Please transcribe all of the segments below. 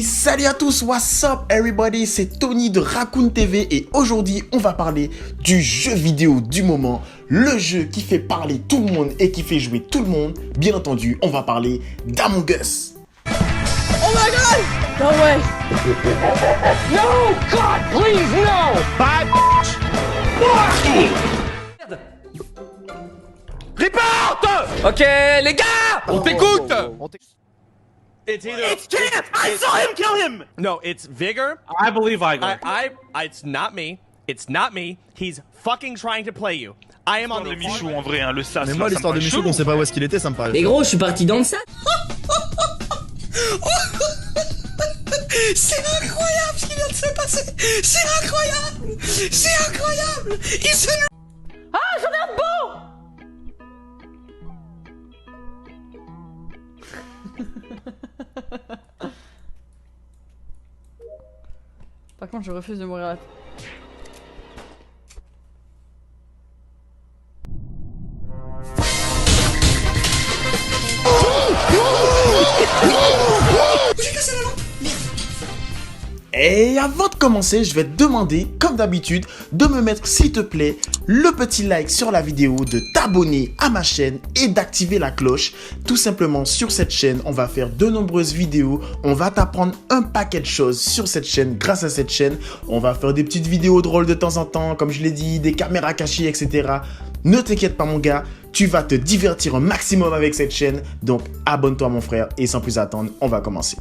Hey, salut à tous, what's up everybody, c'est Tony de Raccoon TV et aujourd'hui on va parler du jeu vidéo du moment, le jeu qui fait parler tout le monde et qui fait jouer tout le monde. Bien entendu, on va parler d'Among Us. Oh my god! No way! No! God, please, no! Bye, Merde! Report! Ok, les gars! On t'écoute! It's either It's Chance! I saw him kill him! no, it's Vigor. I believe Igor. It's not me. It's not me. He's fucking trying to play you. I am on Le the Michou en vrai, hein, le sas. Mais moi, l'histoire de Michou, on sait pas où est-ce qu'il était, ça me paraît. Mais gros, je suis parti dans le sac. C'est incroyable ce qui vient de se passer. C'est incroyable. C'est incroyable. Il se... Ah, j'en ai un bon! Par contre, je refuse de mourir à la... Et avant de commencer, je vais te demander, comme d'habitude, de me mettre, s'il te plaît, le petit like sur la vidéo, de t'abonner à ma chaîne et d'activer la cloche. Tout simplement, sur cette chaîne, on va faire de nombreuses vidéos. On va t'apprendre un paquet de choses sur cette chaîne. Grâce à cette chaîne, on va faire des petites vidéos drôles de temps en temps, comme je l'ai dit, des caméras cachées, etc. Ne t'inquiète pas, mon gars, tu vas te divertir un maximum avec cette chaîne. Donc, abonne-toi, mon frère, et sans plus attendre, on va commencer.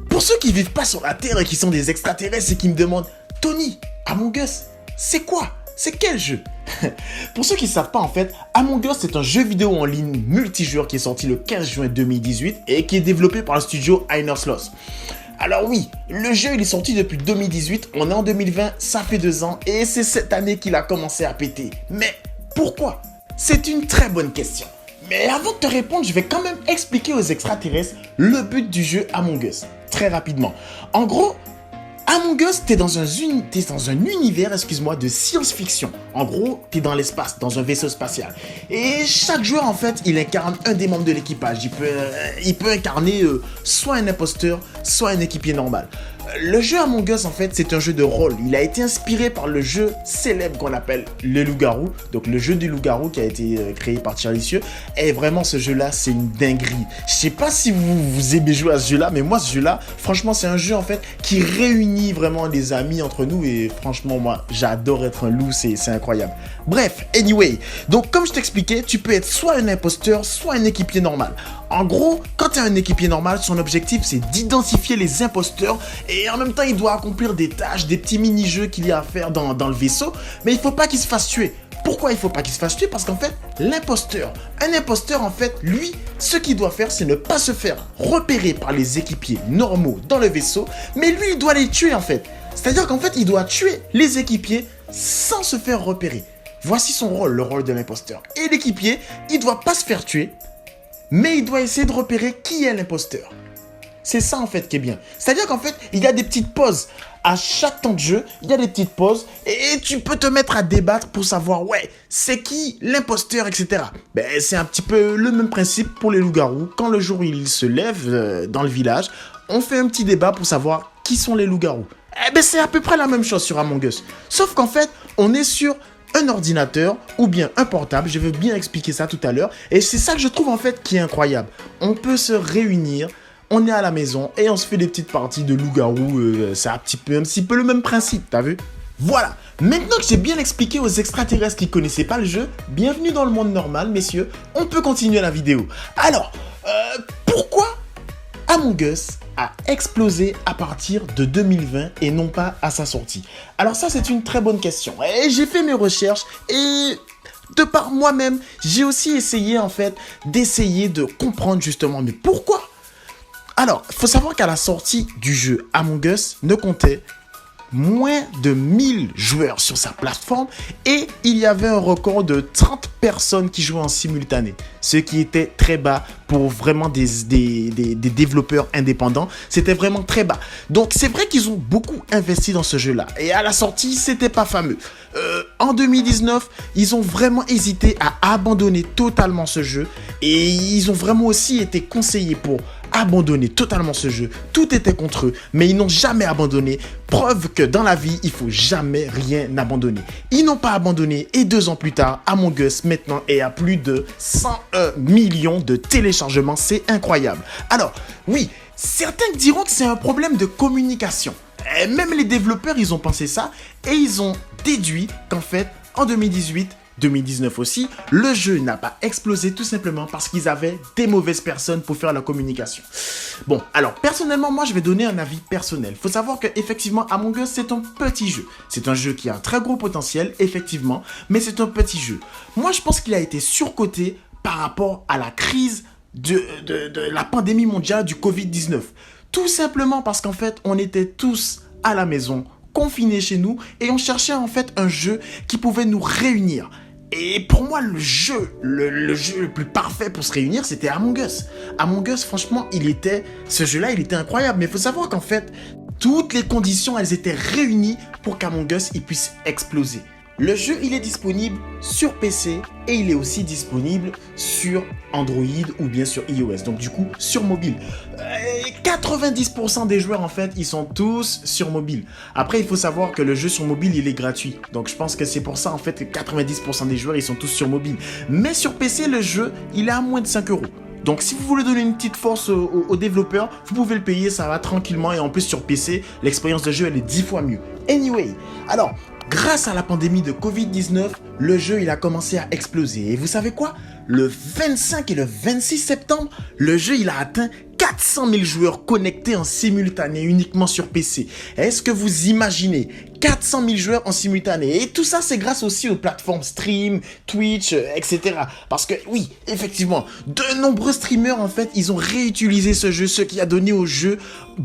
Pour ceux qui vivent pas sur la Terre et qui sont des extraterrestres et qui me demandent « Tony, Among Us, c'est quoi? C'est quel jeu ?» Pour ceux qui ne savent pas, en fait, Among Us, c'est un jeu vidéo en ligne multijoueur qui est sorti le 15 juin 2018 et qui est développé par le studio Einos Loss. Alors oui, le jeu il est sorti depuis 2018, on est en 2020, ça fait 2 ans et c'est cette année qu'il a commencé à péter. Mais pourquoi? C'est une très bonne question. Mais avant de te répondre, je vais quand même expliquer aux extraterrestres le but du jeu Among Us, très rapidement. En gros, Among Us, t'es dans un univers, de science-fiction. En gros, t'es dans l'espace, dans un vaisseau spatial. Et chaque joueur, en fait, il incarne un des membres de l'équipage. Il peut incarner soit un imposteur, soit un équipier normal. Le jeu Among Us, en fait, c'est un jeu de rôle. Il a été inspiré par le jeu célèbre qu'on appelle Le Loup-Garou. Donc, le jeu du Loup-Garou qui a été créé par Charlie Sieu. Et vraiment, ce jeu-là, c'est une dinguerie. Je sais pas si vous aimez jouer à ce jeu-là, mais moi, ce jeu-là, franchement, c'est un jeu, en fait, qui réunit vraiment les amis entre nous. Et franchement, moi, j'adore être un loup, c'est incroyable. Bref, anyway. Donc, comme je t'expliquais, tu peux être soit un imposteur, soit un équipier normal. En gros, quand tu es un équipier normal, son objectif, c'est d'identifier les imposteurs et en même temps, il doit accomplir des tâches, des petits mini-jeux qu'il y a à faire dans le vaisseau, mais il ne faut pas qu'il se fasse tuer. Pourquoi il ne faut pas qu'il se fasse tuer? Parce qu'en fait, un imposteur, en fait, lui, ce qu'il doit faire, c'est ne pas se faire repérer par les équipiers normaux dans le vaisseau, mais lui, il doit les tuer, en fait. C'est-à-dire qu'en fait, il doit tuer les équipiers sans se faire repérer. Voici son rôle, le rôle de l'imposteur. Et l'équipier, il ne doit pas se faire tuer, mais il doit essayer de repérer qui est l'imposteur. C'est ça en fait qui est bien. C'est-à-dire qu'en fait, il y a des petites pauses. À chaque temps de jeu, il y a des petites pauses et tu peux te mettre à débattre pour savoir, ouais, c'est qui l'imposteur, etc. Ben, c'est un petit peu le même principe pour les loups-garous. Quand le jour il se lève dans le village, on fait un petit débat pour savoir qui sont les loups-garous. Eh ben, c'est à peu près la même chose sur Among Us. Sauf qu'en fait, on est sur un ordinateur ou bien un portable, je vais bien expliquer ça tout à l'heure, et c'est ça que je trouve en fait qui est incroyable. On peut se réunir, on est à la maison et on se fait des petites parties de loup-garou, c'est un petit peu le même principe, t'as vu? Voilà, maintenant que j'ai bien expliqué aux extraterrestres qui connaissaient pas le jeu, bienvenue dans le monde normal, messieurs, on peut continuer la vidéo. Alors, pourquoi Among Us a explosé à partir de 2020 et non pas à sa sortie? Alors ça, c'est une très bonne question. Et j'ai fait mes recherches et de par moi-même, j'ai aussi essayé en fait d'essayer de comprendre justement, mais pourquoi? Alors, il faut savoir qu'à la sortie du jeu, Among Us ne comptait moins de 1000 joueurs sur sa plateforme et il y avait un record de 30 personnes qui jouaient en simultané, ce qui était très bas pour vraiment des développeurs indépendants. C'était vraiment très bas. Donc c'est vrai qu'ils ont beaucoup investi dans ce jeu-là et à la sortie, c'était pas fameux. En 2019, ils ont vraiment hésité à abandonner totalement ce jeu et ils ont vraiment aussi été conseillés pour abandonné totalement ce jeu. Tout était contre eux, mais ils n'ont jamais abandonné. Preuve que dans la vie, il faut jamais rien abandonner. Ils n'ont pas abandonné et 2 ans plus tard, Among Us maintenant est à plus de 101 millions de téléchargements. C'est incroyable. Alors, oui, certains diront que c'est un problème de communication. Et même les développeurs, ils ont pensé ça et ils ont déduit qu'en fait, en 2018, 2019 aussi, le jeu n'a pas explosé tout simplement parce qu'ils avaient des mauvaises personnes pour faire la communication. Bon, alors personnellement, moi je vais donner un avis personnel. Faut savoir que effectivement Among Us c'est un petit jeu. C'est un jeu qui a un très gros potentiel, effectivement, mais c'est un petit jeu. Moi je pense qu'il a été surcoté par rapport à la crise de la pandémie mondiale du Covid-19. Tout simplement parce qu'en fait, on était tous à la maison, confinés chez nous, et on cherchait en fait un jeu qui pouvait nous réunir. Et pour moi, le jeu le plus parfait pour se réunir, c'était Among Us. Among Us, franchement, ce jeu-là, il était incroyable. Mais il faut savoir qu'en fait, toutes les conditions, elles étaient réunies pour qu'Among Us, il puisse exploser. Le jeu, il est disponible sur PC et il est aussi disponible sur Android ou bien sur iOS. Donc du coup, sur mobile. 90% des joueurs, en fait, ils sont tous sur mobile. Après, il faut savoir que le jeu sur mobile, il est gratuit. Donc je pense que c'est pour ça, en fait, que 90% des joueurs, ils sont tous sur mobile. Mais sur PC, le jeu, il est à moins de 5 €. Donc si vous voulez donner une petite force aux développeurs, vous pouvez le payer, ça va tranquillement. Et en plus, sur PC, l'expérience de jeu, elle est 10 fois mieux. Anyway, alors... grâce à la pandémie de Covid-19, le jeu il a commencé à exploser. Et vous savez quoi? Le 25 et le 26 septembre, le jeu il a atteint 400 000 joueurs connectés en simultané uniquement sur PC. Est-ce que vous imaginez 400 000 joueurs en simultané? Et tout ça, c'est grâce aussi aux plateformes Stream, Twitch, etc. Parce que oui, effectivement, de nombreux streamers, en fait, ils ont réutilisé ce jeu, ce qui a donné au jeu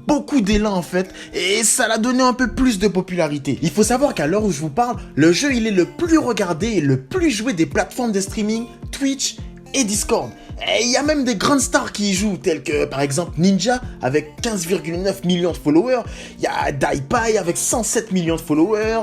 beaucoup d'élan, en fait. Et ça l'a donné un peu plus de popularité. Il faut savoir qu'à l'heure où je vous parle, le jeu, il est le plus regardé et le plus joué des plateformes de streaming, Twitch et Discord. Et il y a même des grandes stars qui y jouent, telles que par exemple Ninja avec 15,9 millions de followers, il y a DiePie avec 107 millions de followers,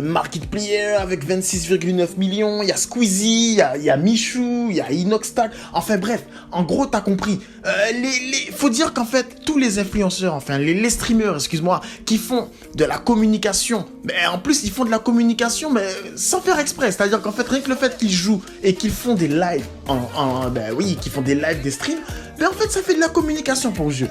Markiplier avec 26,9 millions, il y a Squeezie, il y a Michou, il y a Inoxtag, enfin bref, en gros t'as compris. Faut dire qu'en fait tous les influenceurs, enfin les streamers, excuse-moi, qui font de la communication, mais en plus ils font de la communication mais sans faire exprès, c'est-à-dire qu'en fait rien que le fait qu'ils jouent et qu'ils font des lives qui font des lives, des streams, mais en fait ça fait de la communication pour le jeu.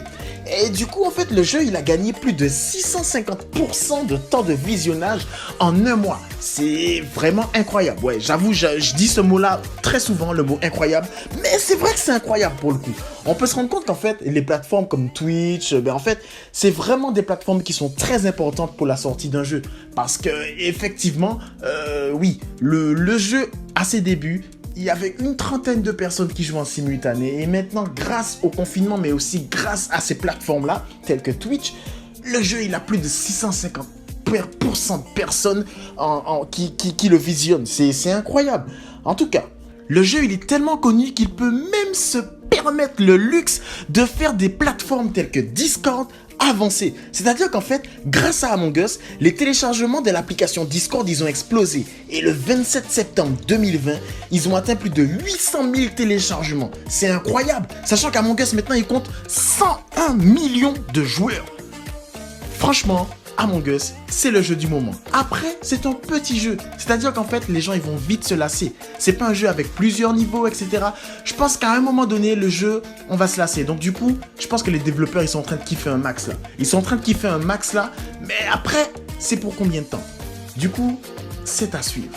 Et du coup en fait le jeu il a gagné plus de 650% de temps de visionnage en un mois. C'est vraiment incroyable. Ouais, j'avoue, je dis ce mot-là très souvent, le mot incroyable, mais c'est vrai que c'est incroyable pour le coup. On peut se rendre compte qu'en fait les plateformes comme Twitch, en fait c'est vraiment des plateformes qui sont très importantes pour la sortie d'un jeu. Parce que effectivement, oui, le jeu à ses débuts, il y avait une trentaine de personnes qui jouaient en simultané. Et maintenant, grâce au confinement, mais aussi grâce à ces plateformes-là, telles que Twitch, le jeu, il a plus de 650% de personnes qui le visionnent. C'est incroyable. En tout cas, le jeu, il est tellement connu qu'il peut même se permettre le luxe de faire des plateformes telles que Discord avancé. C'est-à-dire qu'en fait, grâce à Among Us, les téléchargements de l'application Discord, ils ont explosé. Et le 27 septembre 2020, ils ont atteint plus de 800 000 téléchargements. C'est incroyable, sachant qu'Among Us, maintenant, il compte 101 millions de joueurs. Franchement, Among Us, c'est le jeu du moment. Après, c'est un petit jeu. C'est-à-dire qu'en fait, les gens, ils vont vite se lasser. C'est pas un jeu avec plusieurs niveaux, etc. Je pense qu'à un moment donné, le jeu, on va se lasser. Donc du coup, je pense que les développeurs, ils sont en train de kiffer un max là. Ils sont en train de kiffer un max là. Mais après, c'est pour combien de temps? Du coup, c'est à suivre.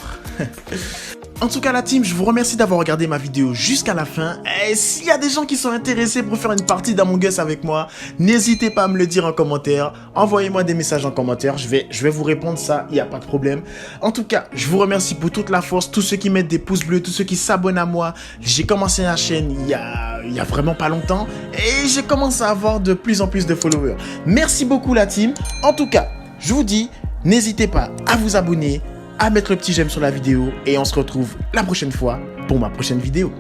En tout cas la team, je vous remercie d'avoir regardé ma vidéo jusqu'à la fin. Et s'il y a des gens qui sont intéressés pour faire une partie d'Among Us avec moi, n'hésitez pas à me le dire en commentaire. Envoyez-moi des messages en commentaire, je vais vous répondre, ça, il n'y a pas de problème. En tout cas, je vous remercie pour toute la force, tous ceux qui mettent des pouces bleus, tous ceux qui s'abonnent à moi. J'ai commencé la chaîne il y a vraiment pas longtemps et j'ai commencé à avoir de plus en plus de followers. Merci beaucoup la team. En tout cas, je vous dis, n'hésitez pas à vous abonner, à mettre le petit j'aime sur la vidéo et on se retrouve la prochaine fois pour ma prochaine vidéo.